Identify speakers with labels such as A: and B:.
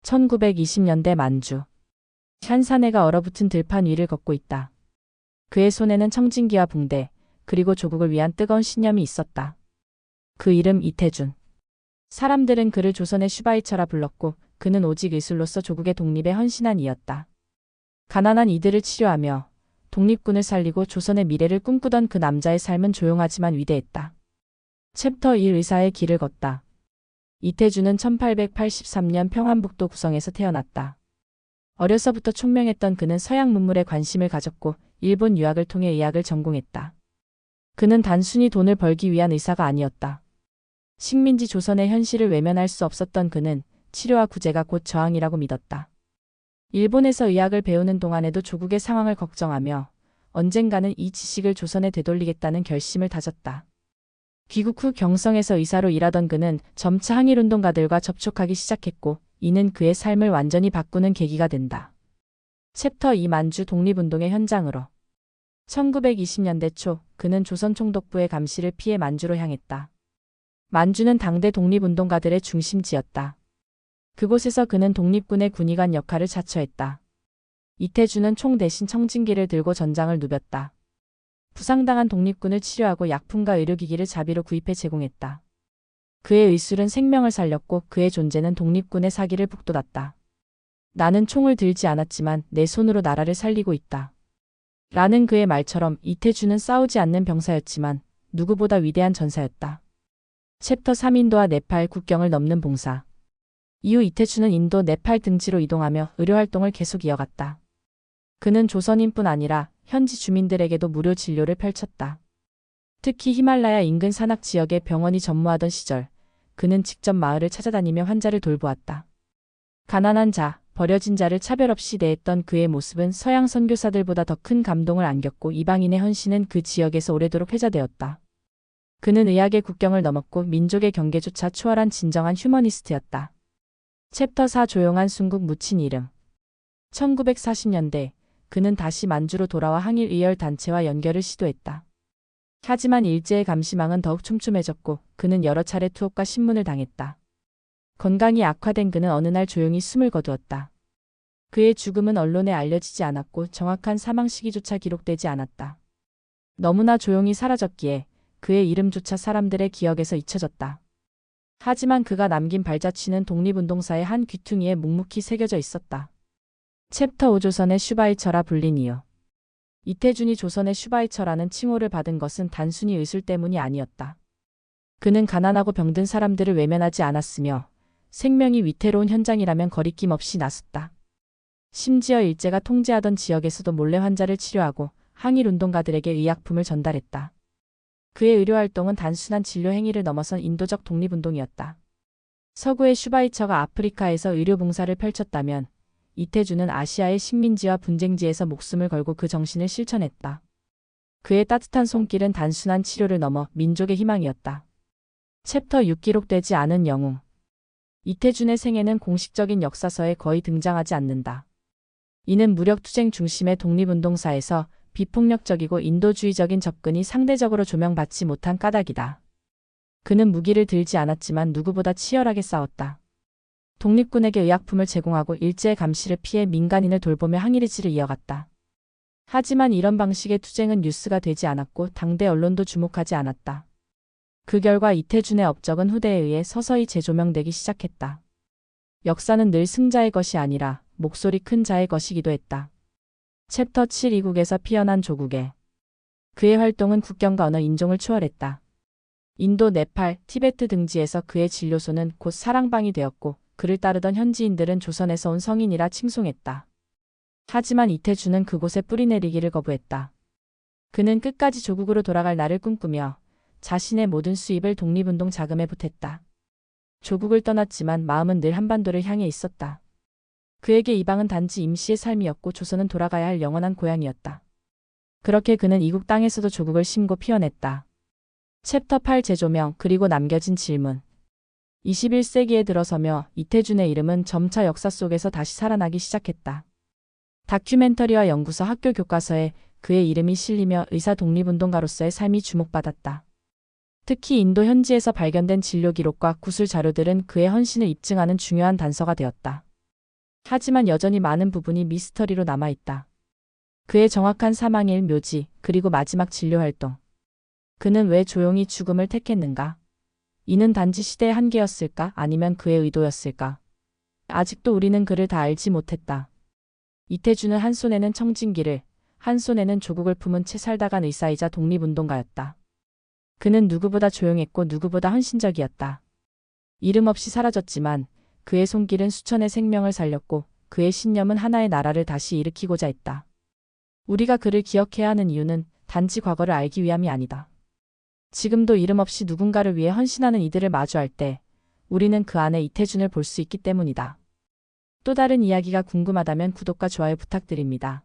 A: 1920년대 만주. 한 사내가 얼어붙은 들판 위를 걷고 있다. 그의 손에는 청진기와 붕대, 그리고 조국을 위한 뜨거운 신념이 있었다. 그 이름 이태준. 사람들은 그를 조선의 슈바이처라 불렀고 그는 오직 의술로서 조국의 독립에 헌신한 이였다. 가난한 이들을 치료하며 독립군을 살리고 조선의 미래를 꿈꾸던 그 남자의 삶은 조용하지만 위대했다. 챕터 1 의사의 길을 걷다. 이태준은 1883년 평안북도 구성에서 태어났다. 어려서부터 총명했던 그는 서양 문물에 관심을 가졌고 일본 유학을 통해 의학을 전공했다. 그는 단순히 돈을 벌기 위한 의사가 아니었다. 식민지 조선의 현실을 외면할 수 없었던 그는 치료와 구제가 곧 저항이라고 믿었다. 일본에서 의학을 배우는 동안에도 조국의 상황을 걱정하며 언젠가는 이 지식을 조선에 되돌리겠다는 결심을 다졌다. 귀국 후 경성에서 의사로 일하던 그는 점차 항일운동가들과 접촉하기 시작했고 이는 그의 삶을 완전히 바꾸는 계기가 된다. 챕터 2 만주 독립운동의 현장으로. 1920년대 초 그는 조선 총독부의 감시를 피해 만주로 향했다. 만주는 당대 독립운동가들의 중심지였다. 그곳에서 그는 독립군의 군의관 역할을 자처했다. 이태준은 총 대신 청진기를 들고 전장을 누볐다. 부상당한 독립군을 치료하고 약품과 의료기기를 자비로 구입해 제공했다. 그의 의술은 생명을 살렸고 그의 존재는 독립군의 사기를 북돋았다. 나는 총을 들지 않았지만 내 손으로 나라를 살리고 있다. 라는 그의 말처럼 이태준은 싸우지 않는 병사였지만 누구보다 위대한 전사였다. 챕터 3 인도와 네팔 국경을 넘는 봉사. 이후 이태준은 인도, 네팔 등지로 이동하며 의료활동을 계속 이어갔다. 그는 조선인뿐 아니라 현지 주민들에게도 무료 진료를 펼쳤다. 특히 히말라야 인근 산악 지역에 병원이 전무하던 시절, 그는 직접 마을을 찾아다니며 환자를 돌보았다. 가난한 자, 버려진 자를 차별 없이 대했던 그의 모습은 서양 선교사들보다 더 큰 감동을 안겼고 이방인의 헌신은 그 지역에서 오래도록 회자되었다. 그는 의학의 국경을 넘었고 민족의 경계조차 초월한 진정한 휴머니스트였다. 챕터 4 조용한 순국 묻힌 이름. 1940년대 그는 다시 만주로 돌아와 항일 의열 단체와 연결을 시도했다. 하지만 일제의 감시망은 더욱 촘촘해졌고 그는 여러 차례 투옥과 신문을 당했다. 건강이 악화된 그는 어느 날 조용히 숨을 거두었다. 그의 죽음은 언론에 알려지지 않았고 정확한 사망 시기조차 기록되지 않았다. 너무나 조용히 사라졌기에 그의 이름조차 사람들의 기억에서 잊혀졌다. 하지만 그가 남긴 발자취는 독립운동사의 한 귀퉁이에 묵묵히 새겨져 있었다. 챕터 5 조선의 슈바이처라 불린 이유. 이태준이 조선의 슈바이처라는 칭호를 받은 것은 단순히 의술 때문이 아니었다. 그는 가난하고 병든 사람들을 외면하지 않았으며 생명이 위태로운 현장이라면 거리낌 없이 나섰다. 심지어 일제가 통제하던 지역에서도 몰래 환자를 치료하고 항일운동가들에게 의약품을 전달했다. 그의 의료활동은 단순한 진료 행위를 넘어선 인도적 독립운동이었다. 서구의 슈바이처가 아프리카에서 의료봉사를 펼쳤다면 이태준은 아시아의 식민지와 분쟁지에서 목숨을 걸고 그 정신을 실천했다. 그의 따뜻한 손길은 단순한 치료를 넘어 민족의 희망이었다. 챕터 6 기록되지 않은 영웅. 이태준의 생애는 공식적인 역사서에 거의 등장하지 않는다. 이는 무력투쟁 중심의 독립운동사에서 비폭력적이고 인도주의적인 접근이 상대적으로 조명받지 못한 까닭이다. 그는 무기를 들지 않았지만 누구보다 치열하게 싸웠다. 독립군에게 의약품을 제공하고 일제의 감시를 피해 민간인을 돌보며 항일의지를 이어갔다. 하지만 이런 방식의 투쟁은 뉴스가 되지 않았고 당대 언론도 주목하지 않았다. 그 결과 이태준의 업적은 후대에 의해 서서히 재조명되기 시작했다. 역사는 늘 승자의 것이 아니라 목소리 큰 자의 것이기도 했다. 챕터 7 이국에서 피어난 조국에. 그의 활동은 국경과 언어 인종을 초월했다. 인도, 네팔, 티베트 등지에서 그의 진료소는 곧 사랑방이 되었고 그를 따르던 현지인들은 조선에서 온 성인이라 칭송했다. 하지만 이태준은 그곳에 뿌리내리기를 거부했다. 그는 끝까지 조국으로 돌아갈 날을 꿈꾸며 자신의 모든 수입을 독립운동 자금에 보탰다. 조국을 떠났지만 마음은 늘 한반도를 향해 있었다. 그에게 이방은 단지 임시의 삶이었고 조선은 돌아가야 할 영원한 고향이었다. 그렇게 그는 이국 땅에서도 조국을 심고 피어냈다. 챕터 8 재조명 그리고 남겨진 질문. 21세기에 들어서며 이태준의 이름은 점차 역사 속에서 다시 살아나기 시작했다. 다큐멘터리와 연구서, 학교 교과서에 그의 이름이 실리며 의사 독립운동가로서의 삶이 주목받았다. 특히 인도 현지에서 발견된 진료 기록과 구술 자료들은 그의 헌신을 입증하는 중요한 단서가 되었다. 하지만 여전히 많은 부분이 미스터리로 남아있다. 그의 정확한 사망일, 묘지, 그리고 마지막 진료 활동. 그는 왜 조용히 죽음을 택했는가? 이는 단지 시대의 한계였을까? 아니면 그의 의도였을까? 아직도 우리는 그를 다 알지 못했다. 이태준은 한 손에는 청진기를, 한 손에는 조국을 품은 채 살다간 의사이자 독립운동가였다. 그는 누구보다 조용했고 누구보다 헌신적이었다. 이름 없이 사라졌지만 그의 손길은 수천의 생명을 살렸고 그의 신념은 하나의 나라를 다시 일으키고자 했다. 우리가 그를 기억해야 하는 이유는 단지 과거를 알기 위함이 아니다. 지금도 이름 없이 누군가를 위해 헌신하는 이들을 마주할 때 우리는 그 안에 이태준을 볼 수 있기 때문이다. 또 다른 이야기가 궁금하다면 구독과 좋아요 부탁드립니다.